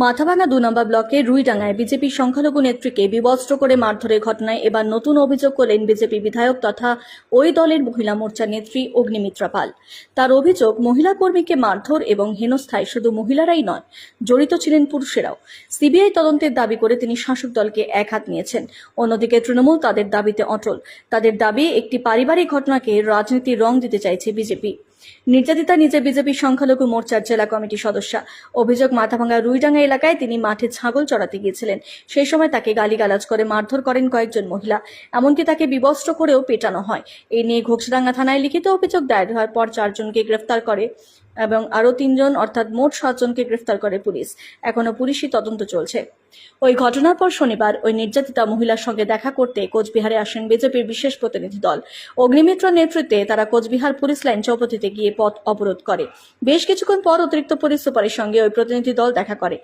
মাথাভাঙা ২ নম্বর ব্লকের রুইডাঙ্গায় বিজেপি সংখ্যালঘু নেত্রীকে বিবস্ত্র করে মারধরের ঘটনায় এবার নতুন অভিযোগ করলেন বিজেপি বিধায়ক তথা ওই দলের মহিলা মোর্চা নেত্রী অগ্নিমিত্রা পাল। তার অভিযোগ, মহিলা কর্মীকে মারধর এবং হেনস্থায় শুধু মহিলারাই নয়, জড়িত ছিলেন পুরুষেরাও। সিবিআই তদন্তের দাবি করে তিনি শাসক দলকে একহাত নিয়েছেন। অন্যদিকে তৃণমূল তাদের দাবিতে অটল। তাদের দাবি, একটি পারিবারিক ঘটনাকে রাজনীতির রং দিতে চাইছে বিজেপি। নির্যাতিতা নিজে বিজেপি সংখ্যালঘু মোর্চার জেলা কমিটির সদস্যা। অভিযোগ, মাথাভাঙা রুইডাঙ্গা এলাকায় তিনি মাঠে ছাগল চড়াতে গিয়েছিলেন। সেই সময় তাকে গালিগালাজ করে মারধর করেন কয়েকজন মহিলা, এমনকি তাকে বিবস্ত্র করেও পেটানো হয়। এই নিয়ে ঘোকসাডাঙ্গা থানায় লিখিত অভিযোগ দায়ের হওয়ার পর 4 জনকে গ্রেফতার করে এবং আরও 3 জন অর্থাৎ মোট 7 জনকে গ্রেফতার করে পুলিশ। এখনো পুলিশি তদন্ত চলছে। ওই ঘটনার পর শনিবার ওই নির্যাতিতা মহিলার সঙ্গে দেখা করতে কোচবিহারে আসেন বিজেপির বিশেষ প্রতিনিধি দল। অগ্নিমিত্রার নেতৃত্বে তারা কোচবিহার পুলিশ লাইন চৌপতিতে গিয়ে পথ অবরোধ করে। বেশ কিছুক্ষণ পর অতিরিক্ত পুলিশ সুপারের সঙ্গে ওই প্রতিনিধি দল দেখা করে।